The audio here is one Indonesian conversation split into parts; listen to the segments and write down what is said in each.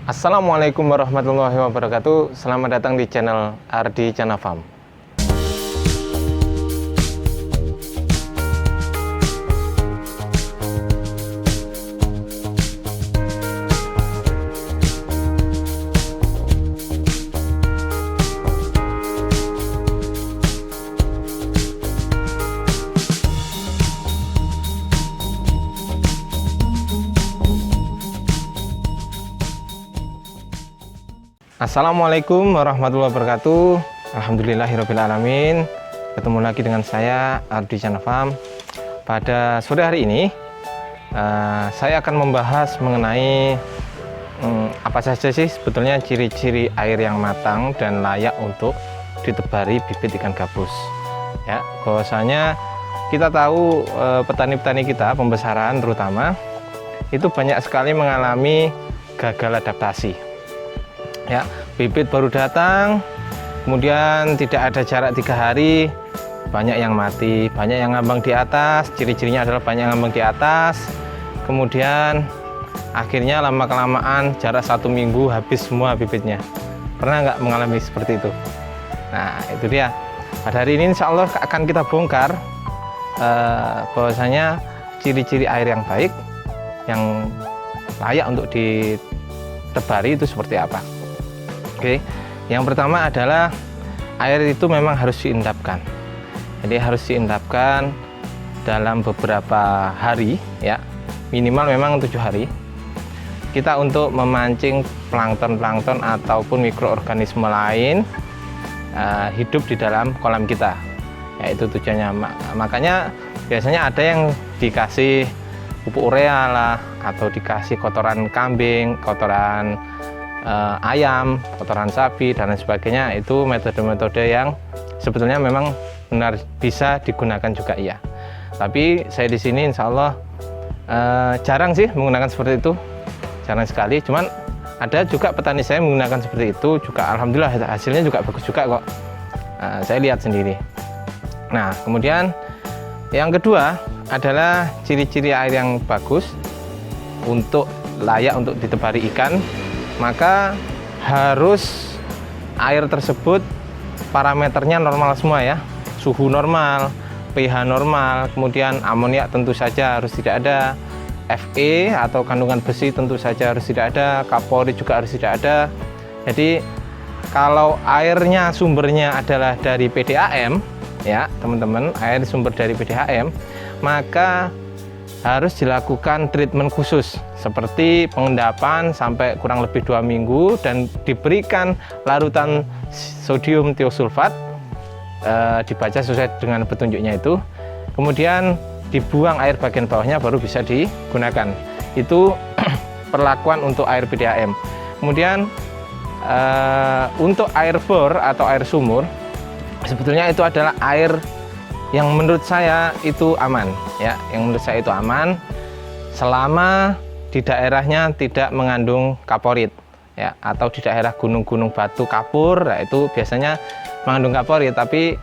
Assalamualaikum warahmatullahi wabarakatuh. Selamat datang di channel Ardi Chana Farm. Assalamualaikum warahmatullahi wabarakatuh. Alhamdulillahirrabbilalamin. Ketemu lagi dengan saya Ardi Chana Farm. Pada sore hari ini saya akan membahas mengenai apa saja sih sebetulnya ciri-ciri air yang matang dan layak untuk ditebari bibit ikan gabus. Ya, bahwasanya kita tahu petani-petani kita pembesaran terutama itu banyak sekali mengalami gagal adaptasi. Ya, bibit baru datang, kemudian tidak ada jarak 3 hari, banyak yang mati, banyak yang ngambang di atas. Ciri-cirinya adalah banyak yang ngambang di atas. Kemudian akhirnya lama-kelamaan jarak 1 minggu habis semua bibitnya. Pernah nggak mengalami seperti itu? Nah, itu dia. Pada hari ini insya Allah akan kita bongkar bahwasanya ciri-ciri air yang baik, yang layak untuk ditebari itu seperti apa. Oke, yang pertama adalah air itu memang harus diendapkan. Jadi harus diendapkan dalam beberapa hari, ya, minimal memang 7 hari. Kita untuk memancing plankton-plankton ataupun mikroorganisme lain hidup di dalam kolam kita. Yaitu tujuannya. Makanya biasanya ada yang dikasih pupuk urea lah, atau dikasih kotoran kambing, kotoran ayam, kotoran sapi dan lain sebagainya. Itu metode-metode yang sebetulnya memang benar bisa digunakan juga, iya. Tapi saya di sini insya Allah jarang sih menggunakan seperti itu, jarang sekali. Cuman ada juga petani saya menggunakan seperti itu juga, alhamdulillah hasilnya juga bagus juga kok. Saya lihat sendiri. Nah, kemudian yang kedua adalah ciri-ciri air yang bagus untuk layak untuk ditebari ikan. Maka harus air tersebut parameternya normal semua, ya. Suhu normal, pH normal, kemudian amoniak tentu saja harus tidak ada, Fe atau kandungan besi tentu saja harus tidak ada, kapori juga harus tidak ada. Jadi kalau airnya sumbernya adalah dari PDAM, ya teman-teman, air sumber dari PDAM, maka harus dilakukan treatment khusus seperti pengendapan sampai kurang lebih 2 minggu dan diberikan larutan sodium tiosulfat, dibaca sesuai dengan petunjuknya itu, kemudian dibuang air bagian bawahnya baru bisa digunakan. Itu perlakuan untuk air PDAM. Kemudian untuk air bor atau air sumur, sebetulnya itu adalah air yang menurut saya itu aman, ya. Yang menurut saya itu aman selama di daerahnya tidak mengandung kaporit, ya, atau di daerah gunung-gunung batu kapur, ya, itu biasanya mengandung kaporit. Tapi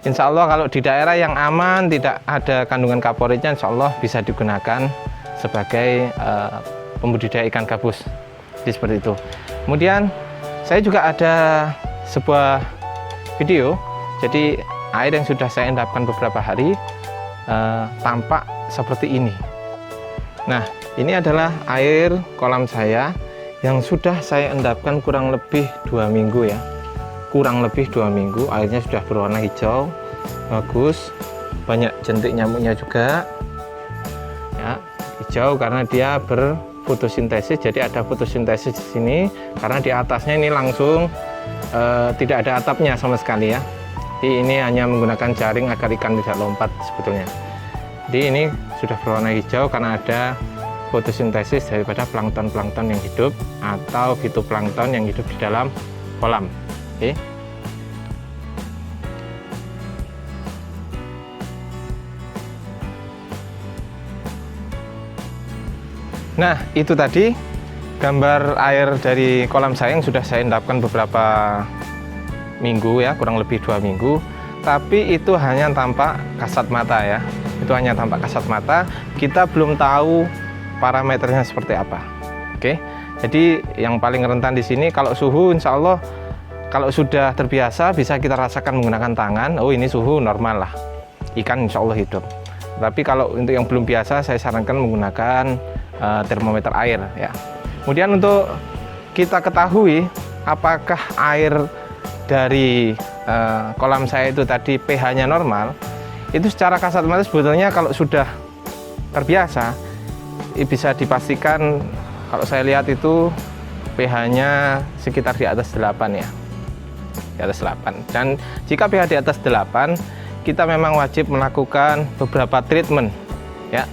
insya Allah kalau di daerah yang aman tidak ada kandungan kaporitnya, insya Allah bisa digunakan sebagai pembudidaya ikan gabus. Jadi seperti itu. Kemudian saya juga ada sebuah video, jadi air yang sudah saya endapkan beberapa hari tampak seperti ini. Nah, ini adalah air kolam saya yang sudah saya endapkan kurang lebih 2 minggu, ya. Kurang lebih 2 minggu, airnya sudah berwarna hijau, bagus, banyak jentik nyamuknya juga, ya. Hijau karena dia berfotosintesis, jadi ada fotosintesis di sini. Karena di atasnya ini langsung tidak ada atapnya sama sekali, ya. Jadi ini hanya menggunakan jaring agar ikan tidak lompat sebetulnya. Jadi ini sudah berwarna hijau karena ada fotosintesis daripada plankton-plankton yang hidup atau fitoplankton yang hidup di dalam kolam. Oke. Nah, itu tadi gambar air dari kolam saya yang sudah saya endapkan beberapa minggu, ya, kurang lebih 2 minggu. Tapi itu hanya tampak kasat mata, ya. Itu hanya tampak kasat mata. Kita belum tahu parameternya seperti apa. Oke. Jadi yang paling rentan di sini kalau suhu, insya Allah kalau sudah terbiasa bisa kita rasakan menggunakan tangan. Oh, ini suhu normal lah, ikan insya Allah hidup. Tapi kalau untuk yang belum biasa, saya sarankan menggunakan termometer air ya. Kemudian untuk kita ketahui apakah air dari kolam saya itu tadi pH-nya normal, itu secara kasat mata sebetulnya kalau sudah terbiasa bisa dipastikan. Kalau saya lihat itu pH-nya sekitar di atas 8 ya, di atas 8. Dan jika pH di atas 8, kita memang wajib melakukan beberapa treatment ya.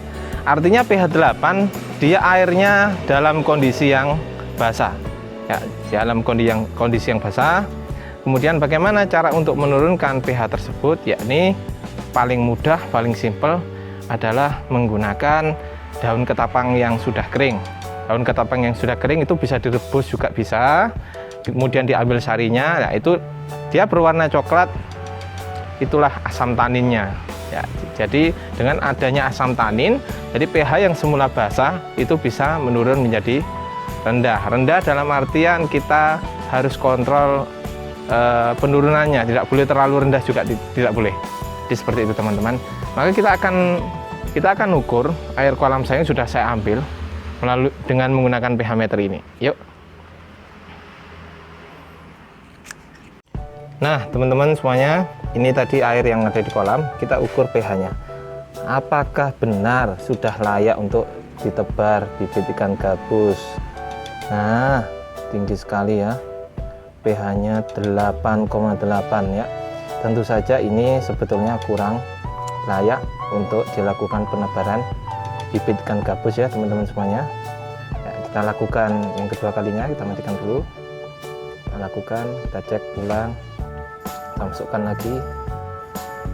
Artinya pH 8 dia airnya dalam kondisi yang basah ya, dalam kondisi yang basah. Kemudian bagaimana cara untuk menurunkan pH tersebut, yakni paling mudah, paling simpel adalah menggunakan daun ketapang yang sudah kering. Daun ketapang yang sudah kering itu bisa direbus juga bisa, kemudian diambil sarinya, nah itu dia berwarna coklat, itulah asam taninnya ya. Jadi dengan adanya asam tanin, jadi pH yang semula basah itu bisa menurun menjadi rendah. Rendah dalam artian kita harus kontrol penurunannya, tidak boleh terlalu rendah juga tidak boleh. Jadi seperti itu teman-teman. Maka kita akan ukur air kolam saya yang sudah saya ambil melalui dengan menggunakan pH meter ini. Yuk. Nah, teman-teman semuanya, ini tadi air yang ada di kolam, kita ukur pH-nya. Apakah benar sudah layak untuk ditebar bibit ikan gabus? Nah, tinggi sekali ya. pH-nya 8,8 ya. Tentu saja ini sebetulnya kurang layak untuk dilakukan penebaran bibit ikan gabus ya teman-teman semuanya ya. Kita lakukan yang kedua kalinya, kita matikan dulu, kita lakukan, kita cek ulang, kita masukkan lagi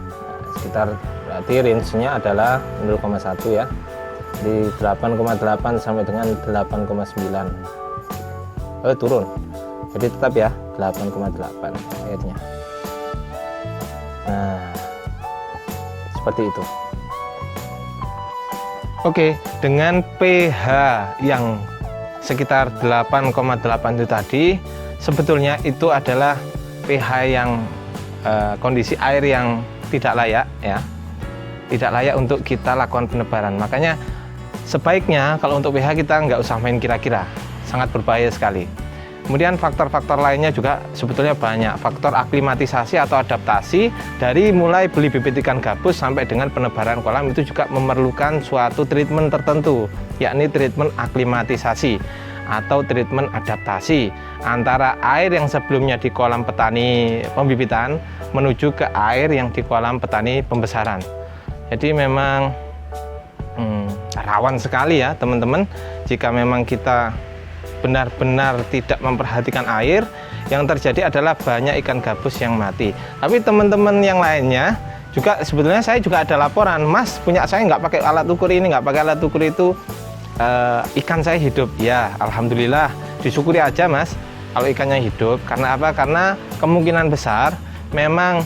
nah, sekitar, berarti range-nya adalah 0,1 ya, di 8,8 sampai dengan 8,9. Turun, jadi tetap ya 8,8 airnya. Nah, seperti itu. Oke, dengan pH yang sekitar 8,8 itu tadi, sebetulnya itu adalah pH yang kondisi air yang tidak layak ya, tidak layak untuk kita lakukan penebaran. Makanya sebaiknya kalau untuk pH kita nggak usah main kira-kira, sangat berbahaya sekali. Kemudian faktor-faktor lainnya juga sebetulnya banyak. Faktor aklimatisasi atau adaptasi dari mulai beli bibit ikan gabus sampai dengan penebaran kolam itu juga memerlukan suatu treatment tertentu, yakni treatment aklimatisasi atau treatment adaptasi antara air yang sebelumnya di kolam petani pembibitan menuju ke air yang di kolam petani pembesaran. Jadi memang rawan sekali ya teman-teman, jika memang kita benar-benar tidak memperhatikan air, yang terjadi adalah banyak ikan gabus yang mati. Tapi teman-teman yang lainnya juga sebetulnya saya juga ada laporan, Mas punya saya nggak pakai alat ukur ini, nggak pakai alat ukur itu, ikan saya hidup. Ya alhamdulillah, disyukuri aja Mas kalau ikannya hidup. Karena apa? Karena kemungkinan besar memang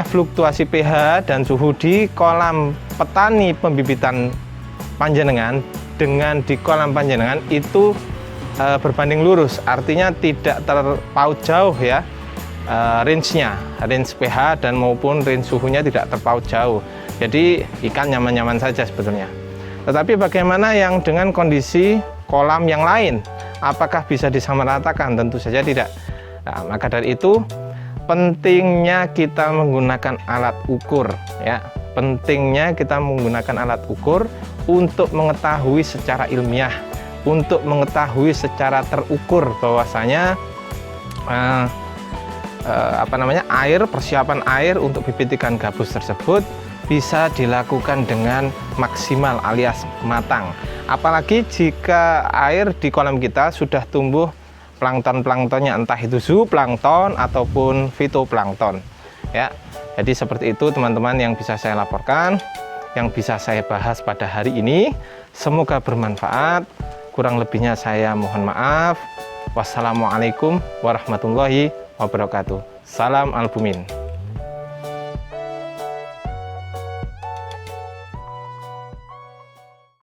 fluktuasi pH dan suhu di kolam petani pembibitan panjenengan dengan di kolam panjenengan itu berbanding lurus, artinya tidak terpaut jauh ya range-nya, range pH dan maupun range suhunya tidak terpaut jauh. Jadi ikan nyaman-nyaman saja sebetulnya. Tetapi bagaimana yang dengan kondisi kolam yang lain? Apakah bisa disamaratakan? Tentu saja tidak. Nah, maka dari itu pentingnya kita menggunakan alat ukur ya. Pentingnya kita menggunakan alat ukur untuk mengetahui secara ilmiah, untuk mengetahui secara terukur bahwasanya air, persiapan air untuk bibit ikan gabus tersebut bisa dilakukan dengan maksimal alias matang. Apalagi jika air di kolam kita sudah tumbuh plankton-planktonnya, entah itu zooplankton ataupun fitoplankton ya. Jadi seperti itu teman-teman yang bisa saya laporkan, yang bisa saya bahas pada hari ini. Semoga bermanfaat. Kurang lebihnya saya mohon maaf. Wassalamualaikum warahmatullahi wabarakatuh. Salam albumin.